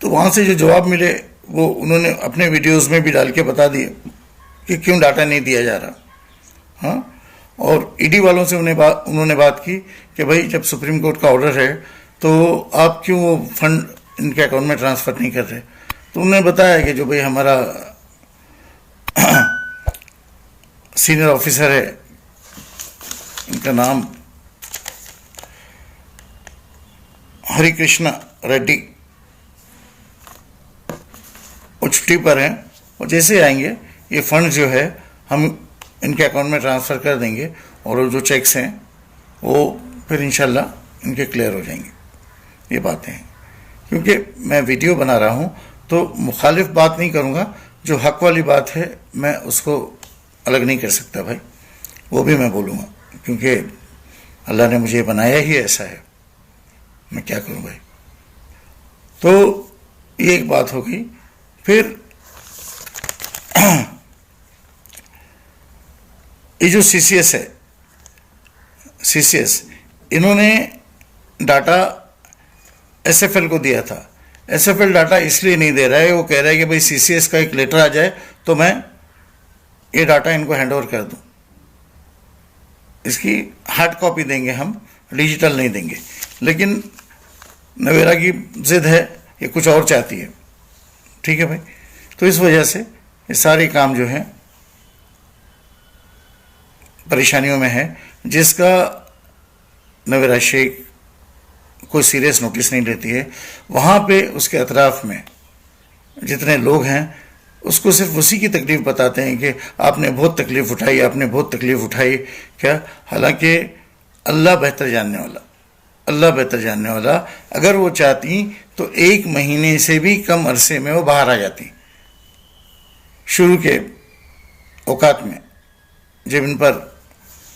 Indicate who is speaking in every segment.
Speaker 1: تو وہاں سے جو جواب ملے وہ انہوں نے اپنے ویڈیوز میں بھی ڈال کے بتا دیے کہ کیوں ڈاٹا نہیں دیا جا رہا. ہاں، اور ای ڈی والوں سے انہوں نے بات کی کہ بھائی جب سپریم کورٹ کا آرڈر ہے تو آپ کیوں وہ فنڈ ان کے اکاؤنٹ میں ٹرانسفر نہیں کر رہے. تو انہوں نے بتایا کہ جو بھائی ہمارا سینئر آفیسر ہے، ان کا نام ہری کرشنا ریڈی، وہ چھٹی پر ہیں، اور جیسے آئیں گے یہ فنڈ جو ہے ہم ان کے اکاؤنٹ میں ٹرانسفر کر دیں گے، اور جو چیکس ہیں وہ پھر انشاءاللہ ان کے کلیئر ہو جائیں گے. یہ باتیں ہیں، کیونکہ میں ویڈیو بنا رہا ہوں تو مخالف بات نہیں کروں گا، جو حق والی بات ہے میں اس کو الگ نہیں کر سکتا بھائی، وہ بھی میں بولوں گا، کیونکہ اللہ نے مجھے بنایا ہی ایسا ہے، میں کیا کروں بھائی. تو یہ ایک بات ہو گئی. پھر یہ جو سی سی ایس ہے، سی سی ایس انہوں نے ڈاٹا ایس ایف ایل کو دیا تھا. ایس ایف ایل ڈاٹا اس لیے نہیں دے رہا ہے، وہ کہہ رہا ہے کہ بھائی سی سی ایس کا ایک لیٹر آ جائے تو میں یہ ڈاٹا ان کو ہینڈ اوور کر دوں. اس کی ہارڈ کاپی دیں گے ہم، ڈیجیٹل نہیں دیں گے. لیکن نویرا کی ضد ہے، یہ کچھ اور چاہتی ہے. ٹھیک ہے بھائی. تو اس وجہ سے یہ سارے کام جو ہیں پریشانیوں میں ہے، جس کا نویرا شیخ کوئی سیریس نوٹس نہیں لیتی ہے. وہاں پہ اس کے اطراف میں جتنے لوگ ہیں اس کو صرف اسی کی تکلیف بتاتے ہیں کہ آپ نے بہت تکلیف اٹھائی، آپ نے بہت تکلیف اٹھائی. کیا؟ حالانکہ اللہ بہتر جاننے والا، اللہ بہتر جاننے والا، اگر وہ چاہتی تو 1 مہینے سے بھی کم عرصے میں وہ باہر آ جاتی. شروع کے اوقات میں جب ان پر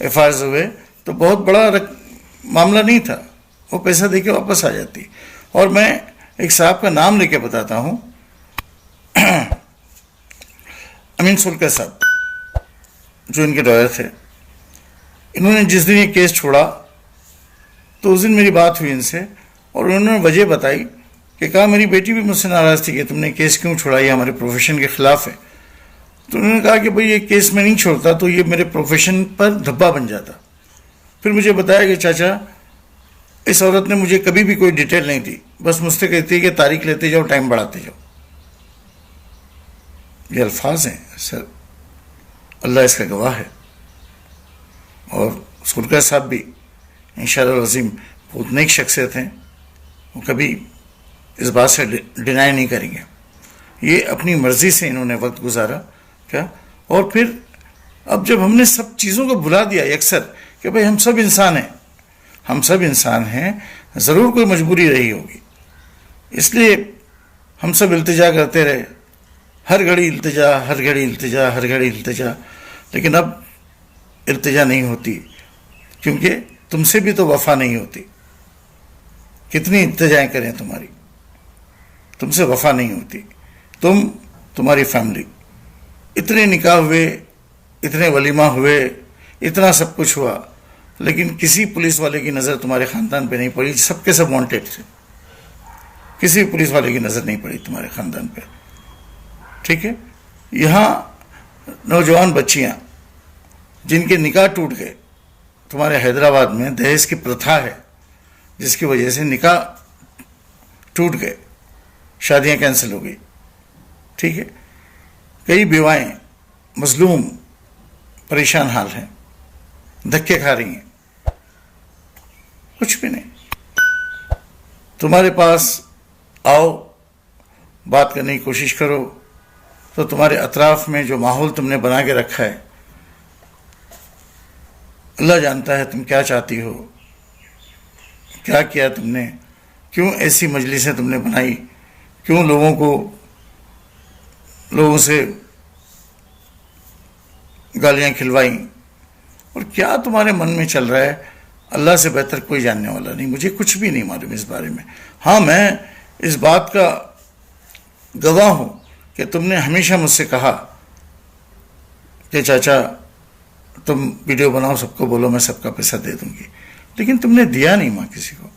Speaker 1: ایف آئی آرز ہوئے تو بہت بڑا معاملہ نہیں تھا، وہ پیسہ دے کے واپس آ جاتی. اور میں ایک صاحب کا نام لے کے بتاتا ہوں، امین سولکر صاحب، جو ان کے لائر تھے. انہوں نے جس دن یہ کیس چھوڑا تو اس دن میری بات ہوئی ان سے، اور انہوں نے وجہ بتائی کہ کہا میری بیٹی بھی مجھ سے ناراض تھی کہ تم نے کیس کیوں چھوڑا، یہ ہمارے پروفیشن کے خلاف ہے. تو انہوں نے کہا کہ بھئی یہ کیس میں نہیں چھوڑتا تو یہ میرے پروفیشن پر دھبا بن جاتا. پھر مجھے بتایا کہ چاچا اس عورت نے مجھے کبھی بھی کوئی ڈیٹیل نہیں دی، بس مجھ سے کہتی ہے کہ تاریخ لیتے جاؤ، ٹائم بڑھاتے جاؤ. یہ الفاظ ہیں سر، اللہ اس کا گواہ ہے. اور سولکر صاحب بھی انشاءاللہ العظیم بہت نیک شخصیت ہیں، وہ کبھی اس بات سے ڈینائی نہیں کریں گے. یہ اپنی مرضی سے انہوں نے وقت گزارا. کیا؟ اور پھر اب جب ہم نے سب چیزوں کو بھلا دیا اکثر کہ بھئی ہم سب انسان ہیں، ہم سب انسان ہیں، ضرور کوئی مجبوری رہی ہوگی، اس لیے ہم سب التجا کرتے رہے، ہر گھڑی التجا، ہر گھڑی التجا، ہر گھڑی التجا. لیکن اب التجا نہیں ہوتی، کیونکہ تم سے بھی تو وفا نہیں ہوتی. کتنی التجائیں کریں تمہاری، تم سے وفا نہیں ہوتی. تمہاری فیملی، اتنے نکاح ہوئے، اتنے ولیمہ ہوئے، اتنا سب کچھ ہوا، لیکن کسی پولیس والے کی نظر تمہارے خاندان پہ نہیں پڑی. سب کے سب وانٹیڈ تھے، کسی پولیس والے کی نظر نہیں پڑی تمہارے خاندان پہ. ٹھیک ہے. یہاں نوجوان بچیاں جن کے نکاح ٹوٹ گئے، تمہارے حیدرآباد میں دہیج کی پرتھا ہے جس کی وجہ سے نکاح ٹوٹ گئے، شادیاں کینسل ہو گئی. ٹھیک ہے. کئی بیوائیں مظلوم پریشان حال ہیں، دھکے کھا رہی ہیں، کچھ بھی نہیں. تمہارے پاس آؤ، بات کرنے کی کوشش کرو، تو تمہارے اطراف میں جو ماحول تم نے بنا کے رکھا ہے، اللہ جانتا ہے تم کیا چاہتی ہو، کیا کیا تم نے، کیوں ایسی مجلسیں تم نے بنائی، کیوں لوگوں سے گالیاں کھلوائیں، اور کیا تمہارے من میں چل رہا ہے. اللہ سے بہتر کوئی جاننے والا نہیں. مجھے کچھ بھی نہیں معلوم اس بارے میں. ہاں، میں اس بات کا گواہ ہوں کہ تم نے ہمیشہ مجھ سے کہا کہ چاچا تم ویڈیو بناؤ، سب کو بولو میں سب کا پیسہ دے دوں گی، لیکن تم نے دیا نہیں. ماں کسی کو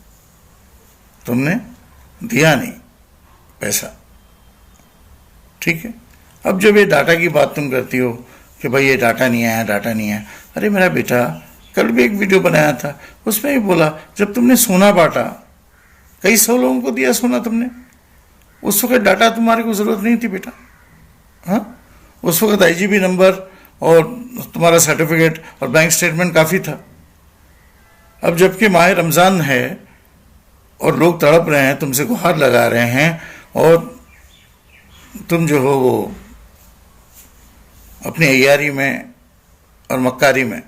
Speaker 1: تم نے دیا نہیں. پیسہ. ٹھیک ہے. اب جب یہ ڈاٹا کی بات تم کرتی ہو کہ بھائی یہ ڈاٹا نہیں آیا، ڈاٹا نہیں آیا، ارے میرا بیٹا کل بھی ایک ویڈیو بنایا تھا، اس میں بھی بولا جب تم نے سونا بانٹا، کئی سو لوگوں کو دیا سونا تم نے، اس وقت ڈاٹا تمہارے کو ضرورت نہیں تھی بیٹا. ہاں، اس وقت آئی جی بی نمبر اور تمہارا سرٹیفکیٹ اور بینک سٹیٹمنٹ کافی تھا. اب جب کہ ماہ رمضان ہے اور لوگ تڑپ رہے ہیں، تم سے گہار لگا رہے ہیں، اور تم جو ہو وہ اپنی عیاری میں اور مکاری میں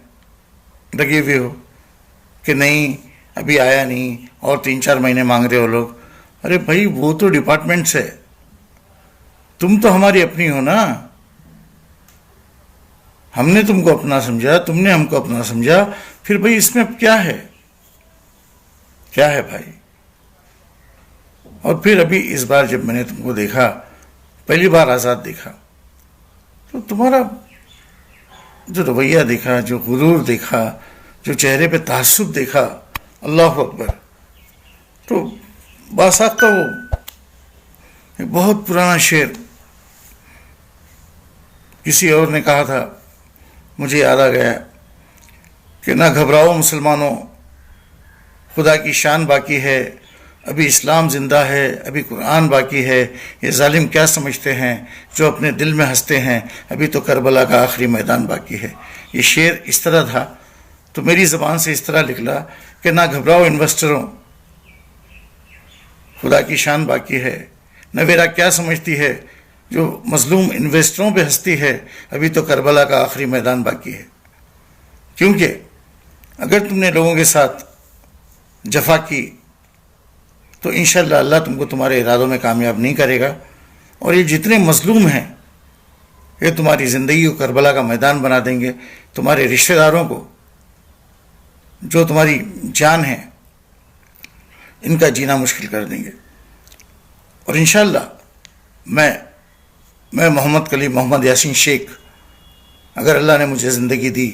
Speaker 1: لگے ہوئے ہو کہ نہیں ابھی آیا نہیں، اور 3-4 مہینے مانگ رہے ہو لوگ. ارے بھائی وہ تو ڈپارٹمنٹس ہے، تم تو ہماری اپنی ہو نا. ہم نے تم کو اپنا سمجھا، تم نے ہم کو اپنا سمجھا، پھر بھائی اس میں اب کیا ہے، کیا ہے بھائی. اور پھر ابھی اس بار جب میں نے تم کو دیکھا، پہلی بار آزاد دیکھا، تو تمہارا جو رویہ دیکھا، جو غرور دیکھا، جو چہرے پہ تعصب دیکھا، اللہ اکبر. تو باساختہ وہ ایک بہت پرانا شعر کسی اور نے کہا تھا، مجھے یاد آ گیا کہ نہ گھبراؤ مسلمانوں، خدا کی شان باقی ہے، ابھی اسلام زندہ ہے، ابھی قرآن باقی ہے. یہ ظالم کیا سمجھتے ہیں جو اپنے دل میں ہنستے ہیں، ابھی تو کربلا کا آخری میدان باقی ہے. یہ شعر اس طرح تھا، تو میری زبان سے اس طرح نکلا کہ نہ گھبراؤ انویسٹروں، خدا کی شان باقی ہے. نویرا کیا سمجھتی ہے جو مظلوم انویسٹروں پہ ہنستی ہے، ابھی تو کربلا کا آخری میدان باقی ہے. کیونکہ اگر تم نے لوگوں کے ساتھ جفا کی تو انشاءاللہ اللہ تم کو تمہارے ارادوں میں کامیاب نہیں کرے گا. اور یہ جتنے مظلوم ہیں یہ تمہاری زندگی کو کربلا کا میدان بنا دیں گے. تمہارے رشتہ داروں کو جو تمہاری جان ہے ان کا جینا مشکل کر دیں گے. اور انشاءاللہ میں محمد کلیم محمد یاسین شیخ، اگر اللہ نے مجھے زندگی دی،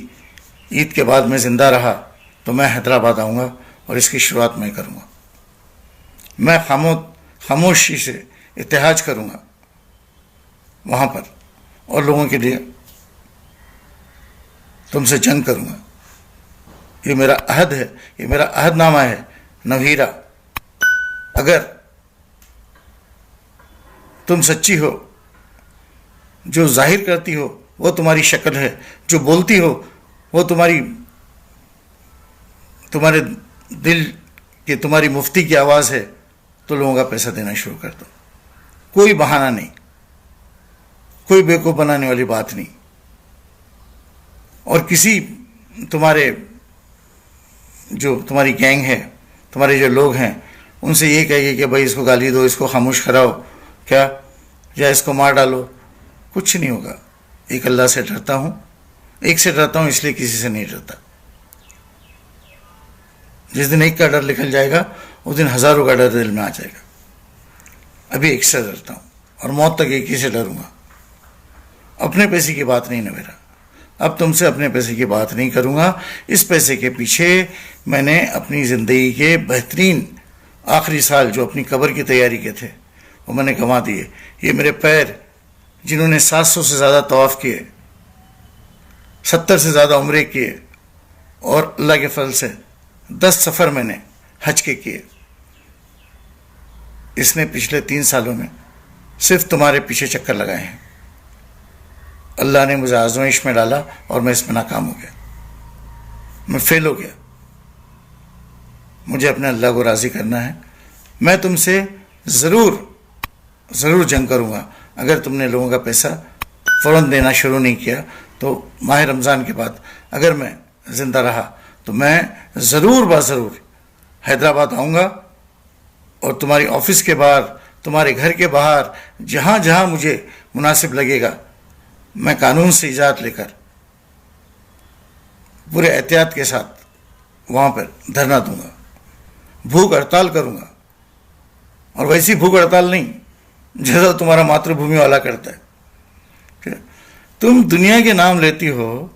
Speaker 1: عید کے بعد میں زندہ رہا، تو میں حیدرآباد آؤں گا اور اس کی شروعات میں کروں گا. میں خاموشی سے اتحاج کروں گا وہاں پر، اور لوگوں کے لیے تم سے جنگ کروں گا. یہ میرا عہد ہے، یہ میرا عہد نامہ ہے. نوہیرا، اگر تم سچی ہو، جو ظاہر کرتی ہو وہ تمہاری شکل ہے، جو بولتی ہو وہ تمہارے دل کی، تمہاری مفتی کی آواز ہے، تو لوگوں کا پیسہ دینا شروع کر دو. کوئی بہانہ نہیں، کوئی بیوقوف بنانے والی بات نہیں. اور کسی تمہاری گینگ ہے، تمہارے جو لوگ ہیں، ان سے یہ کہے کہ بھائی اس کو گالی دو، اس کو خاموش کراؤ کیا، یا اس کو مار ڈالو، کچھ نہیں ہوگا. ایک اللہ سے ڈرتا ہوں، ایک سے ڈرتا ہوں، اس لیے کسی سے نہیں ڈرتا. جس دن ایک کا ڈر نکل جائے گا اس دن ہزاروں کا ڈر دل میں آ جائے گا. ابھی ایک سے ڈرتا ہوں اور موت تک ایک ہی سے ڈروں گا. اپنے پیسے کی بات نہیں نا میرا، اب تم سے اپنے پیسے کی بات نہیں کروں گا. اس پیسے کے پیچھے میں نے اپنی زندگی کے بہترین آخری سال جو اپنی قبر کی تیاری کے تھے وہ میں نے گنوا دیے. یہ میرے پیر جنہوں نے 700 سے زیادہ طواف کیے، 70 سے زیادہ عمرے کیے، اور اللہ کے فضل سے 10 سفر میں نے حج کے کیے، اس نے پچھلے 3 سالوں میں صرف تمہارے پیچھے چکر لگائے ہیں. اللہ نے مجھے آزمائش میں ڈالا اور میں اس میں ناکام ہو گیا، میں فیل ہو گیا. مجھے اپنے اللہ کو راضی کرنا ہے. میں تم سے ضرور جنگ کروں گا. اگر تم نے لوگوں کا پیسہ فوراً دینا شروع نہیں کیا تو ماہ رمضان کے بعد اگر میں زندہ رہا تو میں ضرور حیدرآباد آؤں گا، اور تمہاری آفس کے باہر، تمہارے گھر کے باہر، جہاں جہاں مجھے مناسب لگے گا، میں قانون سے اجازت لے کر پورے احتیاط کے ساتھ وہاں پر دھرنا دوں گا، بھوک ہڑتال کروں گا. اور ویسی بھوک ہڑتال نہیں جیسا تمہارا ماتر بھومی والا کرتا ہے. تم دنیا کے نام لیتی ہو،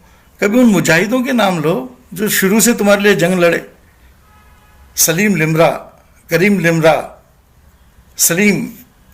Speaker 1: کبھی ان مجاہدوں کے نام لو جو شروع سے تمہارے لیے جنگ لڑے. سلیم لمرا، کریم لمرا، سلیم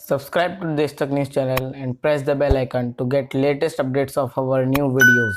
Speaker 2: Subscribe to Desh Tak News channel and press the bell icon to get latest updates of our new videos.